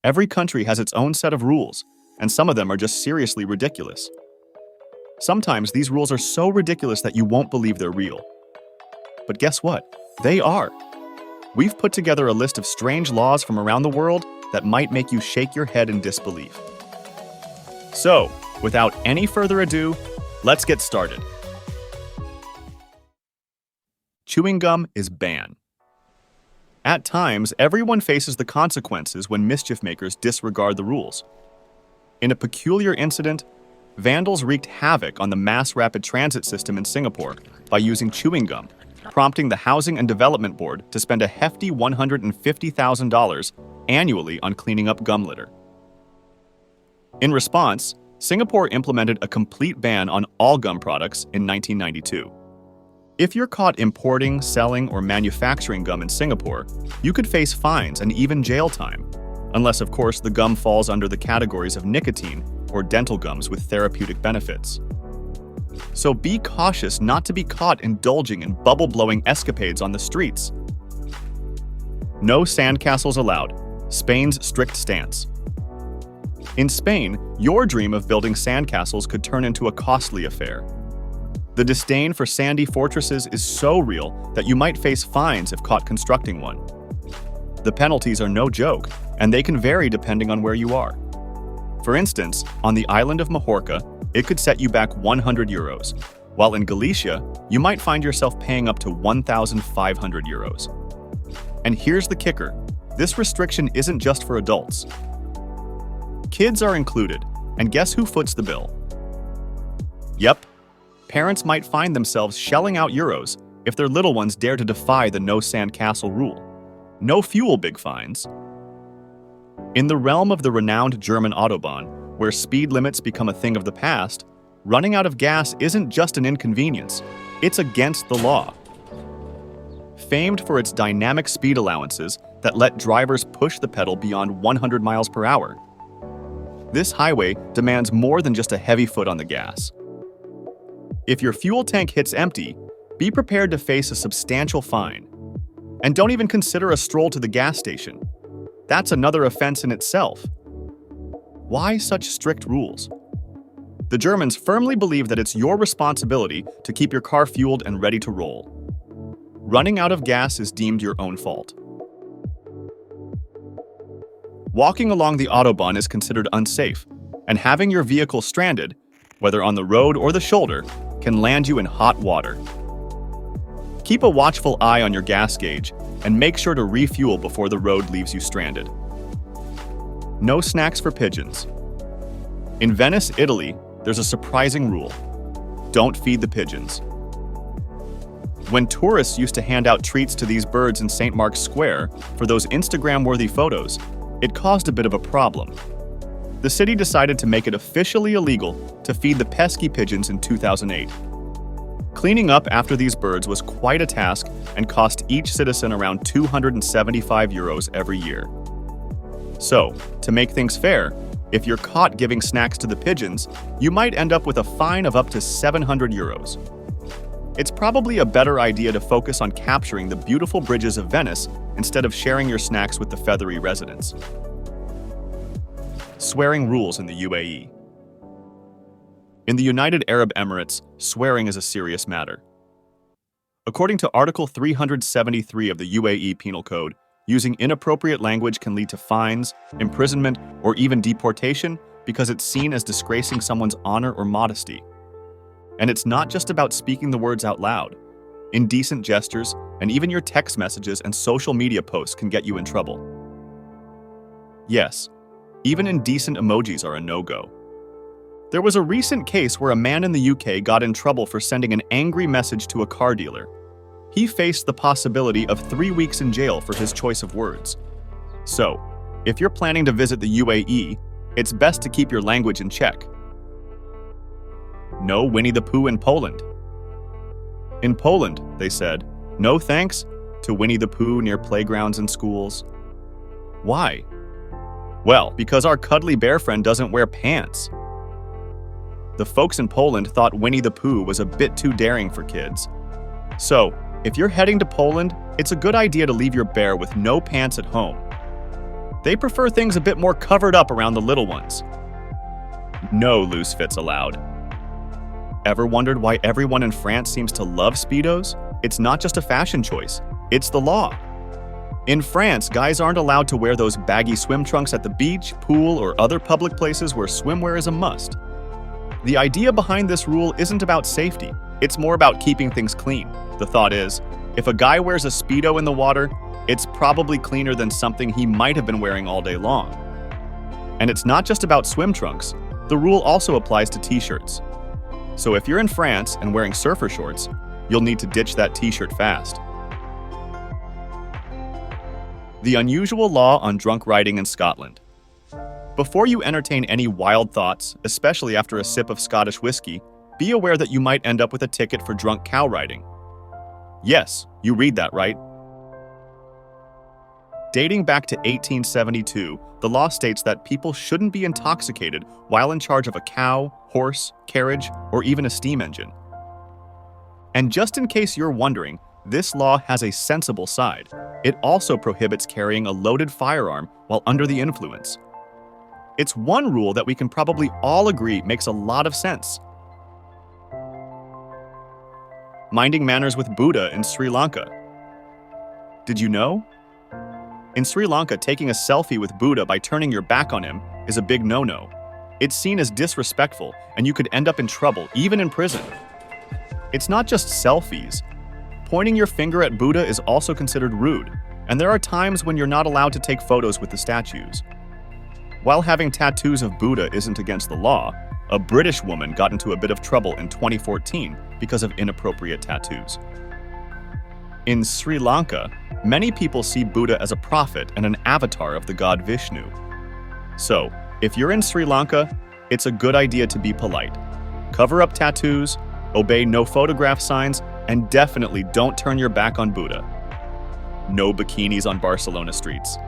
Every country has its own set of rules, and some of them are just seriously ridiculous. Sometimes these rules are so ridiculous that you won't believe they're real. But guess what? They are. We've put together a list of strange laws from around the world that might make you shake your head in disbelief. So, without any further ado, let's get started. Chewing gum is banned. At times, everyone faces the consequences when mischief makers disregard the rules. In a peculiar incident, vandals wreaked havoc on the mass rapid transit system in Singapore by using chewing gum, prompting the Housing and Development Board to spend a hefty $150,000 annually on cleaning up gum litter. In response, Singapore implemented a complete ban on all gum products in 1992. If you're caught importing, selling, or manufacturing gum in Singapore, you could face fines and even jail time, unless, of course, the gum falls under the categories of nicotine or dental gums with therapeutic benefits. So be cautious not to be caught indulging in bubble-blowing escapades on the streets. No sandcastles allowed. Spain's strict stance. In Spain, your dream of building sandcastles could turn into a costly affair. The disdain for sandy fortresses is so real that you might face fines if caught constructing one. The penalties are no joke, and they can vary depending on where you are. For instance, on the island of Majorca, it could set you back €100, while in Galicia, you might find yourself paying up to €1,500. And here's the kicker: this restriction isn't just for adults. Kids are included, and guess who foots the bill? Yep, parents might find themselves shelling out euros if their little ones dare to defy the no sandcastle rule. No fuel big fines. In the realm of the renowned German Autobahn, where speed limits become a thing of the past, running out of gas isn't just an inconvenience, it's against the law. Famed for its dynamic speed allowances that let drivers push the pedal beyond 100 miles per hour, this highway demands more than just a heavy foot on the gas. If your fuel tank hits empty, be prepared to face a substantial fine. And don't even consider a stroll to the gas station. That's another offense in itself. Why such strict rules? The Germans firmly believe that it's your responsibility to keep your car fueled and ready to roll. Running out of gas is deemed your own fault. Walking along the Autobahn is considered unsafe, and having your vehicle stranded, whether on the road or the shoulder, can land you in hot water. Keep a watchful eye on your gas gauge and make sure to refuel before the road leaves you stranded. No snacks for pigeons. In Venice, Italy, there's a surprising rule: don't feed the pigeons. When tourists used to hand out treats to these birds in St. Mark's Square for those Instagram-worthy photos, it caused a bit of a problem. The city decided to make it officially illegal to feed the pesky pigeons in 2008. Cleaning up after these birds was quite a task and cost each citizen around €275 every year. So, to make things fair, if you're caught giving snacks to the pigeons, you might end up with a fine of up to €700. It's probably a better idea to focus on capturing the beautiful bridges of Venice instead of sharing your snacks with the feathery residents. Swearing rules in the UAE. In the United Arab Emirates, swearing is a serious matter. According to Article 373 of the UAE Penal Code, using inappropriate language can lead to fines, imprisonment, or even deportation because it's seen as disgracing someone's honor or modesty. And it's not just about speaking the words out loud. Indecent gestures, and even your text messages and social media posts can get you in trouble. Yes, even indecent emojis are a no-go. There was a recent case where a man in the UK got in trouble for sending an angry message to a car dealer. He faced the possibility of 3 weeks in jail for his choice of words. So, if you're planning to visit the UAE, it's best to keep your language in check. No Winnie the Pooh in Poland. In Poland, they said, no thanks to Winnie the Pooh near playgrounds and schools. Why? Well, because our cuddly bear friend doesn't wear pants. The folks in Poland thought Winnie the Pooh was a bit too daring for kids. So, if you're heading to Poland, it's a good idea to leave your bear with no pants at home. They prefer things a bit more covered up around the little ones. No loose fits allowed. Ever wondered why everyone in France seems to love Speedos? It's not just a fashion choice, it's the law. In France, guys aren't allowed to wear those baggy swim trunks at the beach, pool, or other public places where swimwear is a must. The idea behind this rule isn't about safety, it's more about keeping things clean. The thought is, if a guy wears a Speedo in the water, it's probably cleaner than something he might have been wearing all day long. And it's not just about swim trunks, the rule also applies to t-shirts. So if you're in France and wearing surfer shorts, you'll need to ditch that t-shirt fast. The unusual law on drunk riding in Scotland. Before you entertain any wild thoughts, especially after a sip of Scottish whiskey, be aware that you might end up with a ticket for drunk cow riding. Yes, you read that right. Dating back to 1872, the law states that people shouldn't be intoxicated while in charge of a cow, horse, carriage, or even a steam engine. And just in case you're wondering, this law has a sensible side. It also prohibits carrying a loaded firearm while under the influence. It's one rule that we can probably all agree makes a lot of sense. Minding manners with Buddha in Sri Lanka. Did you know? In Sri Lanka, taking a selfie with Buddha by turning your back on him is a big no-no. It's seen as disrespectful, and you could end up in trouble, even in prison. It's not just selfies. Pointing your finger at Buddha is also considered rude, and there are times when you're not allowed to take photos with the statues. While having tattoos of Buddha isn't against the law, a British woman got into a bit of trouble in 2014 because of inappropriate tattoos. In Sri Lanka, many people see Buddha as a prophet and an avatar of the god Vishnu. So, if you're in Sri Lanka, it's a good idea to be polite. Cover up tattoos, obey no photograph signs, and definitely don't turn your back on Buddha. No bikinis on Barcelona streets.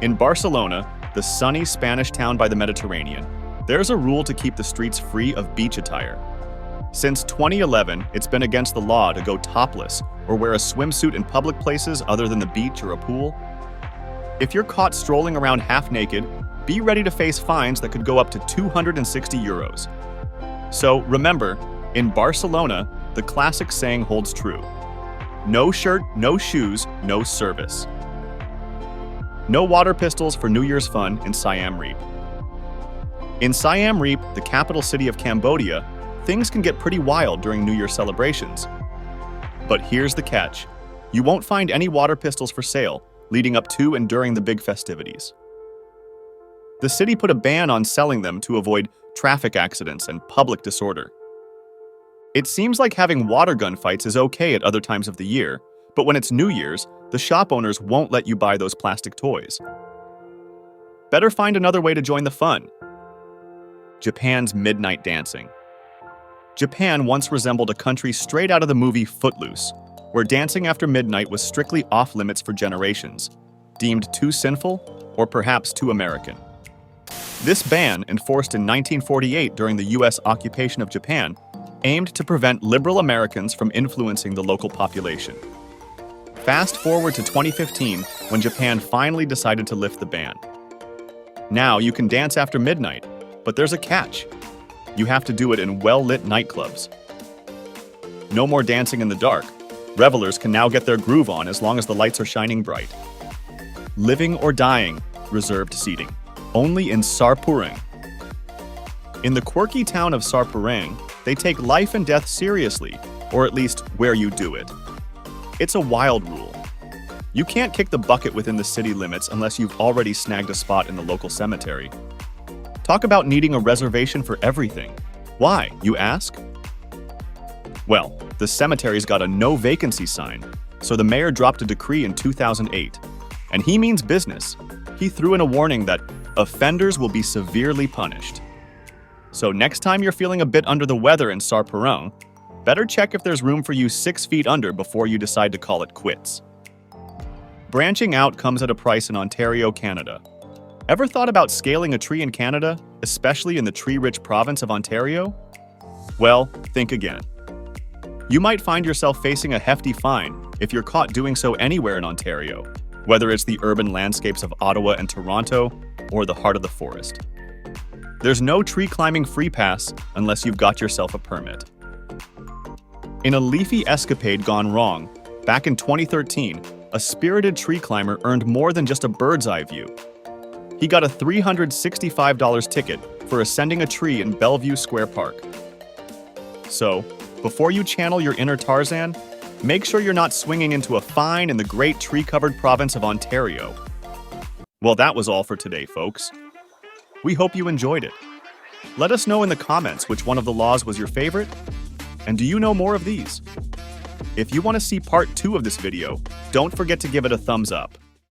In Barcelona, the sunny Spanish town by the Mediterranean, there's a rule to keep the streets free of beach attire. Since 2011, it's been against the law to go topless or wear a swimsuit in public places other than the beach or a pool. If you're caught strolling around half naked, be ready to face fines that could go up to 260 euros. So remember, in Barcelona, the classic saying holds true. No shirt, no shoes, no service. No water pistols for New Year's fun in Siam Reap. In Siam Reap, the capital city of Cambodia, things can get pretty wild during New Year celebrations. But here's the catch. You won't find any water pistols for sale leading up to and during the big festivities. The city put a ban on selling them to avoid traffic accidents and public disorder. It seems like having water gun fights is okay at other times of the year, but when it's New Year's, the shop owners won't let you buy those plastic toys. Better find another way to join the fun. Japan's midnight dancing. Japan once resembled a country straight out of the movie Footloose, where dancing after midnight was strictly off-limits for generations, deemed too sinful or perhaps too American. This ban, enforced in 1948 during the U.S. occupation of Japan, aimed to prevent liberal Americans from influencing the local population. Fast forward to 2015, when Japan finally decided to lift the ban. Now you can dance after midnight, but there's a catch. You have to do it in well-lit nightclubs. No more dancing in the dark. Revelers can now get their groove on as long as the lights are shining bright. Living or dying, reserved seating. Only in Sarpurang. In the quirky town of Sarpurang, they take life and death seriously, or at least where you do it. It's a wild rule. You can't kick the bucket within the city limits unless you've already snagged a spot in the local cemetery. Talk about needing a reservation for everything. Why, you ask? Well, the cemetery's got a no vacancy sign, so the mayor dropped a decree in 2008. And he means business. He threw in a warning that offenders will be severely punished. So next time you're feeling a bit under the weather in Sarpurang, better check if there's room for you 6 feet under before you decide to call it quits. Branching out comes at a price in Ontario, Canada. Ever thought about scaling a tree in Canada, especially in the tree-rich province of Ontario? Well, think again. You might find yourself facing a hefty fine if you're caught doing so anywhere in Ontario. whether it's the urban landscapes of Ottawa and Toronto or the heart of the forest. There's no tree climbing free pass unless you've got yourself a permit. In a leafy escapade gone wrong, back in 2013, a spirited tree climber earned more than just a bird's eye view. He got a $365 ticket for ascending a tree in Bellevue Square Park. So, before you channel your inner Tarzan, make sure you're not swinging into a fine in the great tree-covered province of Ontario. Well, that was all for today, folks. We hope you enjoyed it. Let us know in the comments which one of the laws was your favorite, and do you know more of these? If you want to see part 2 of this video, don't forget to give it a thumbs up.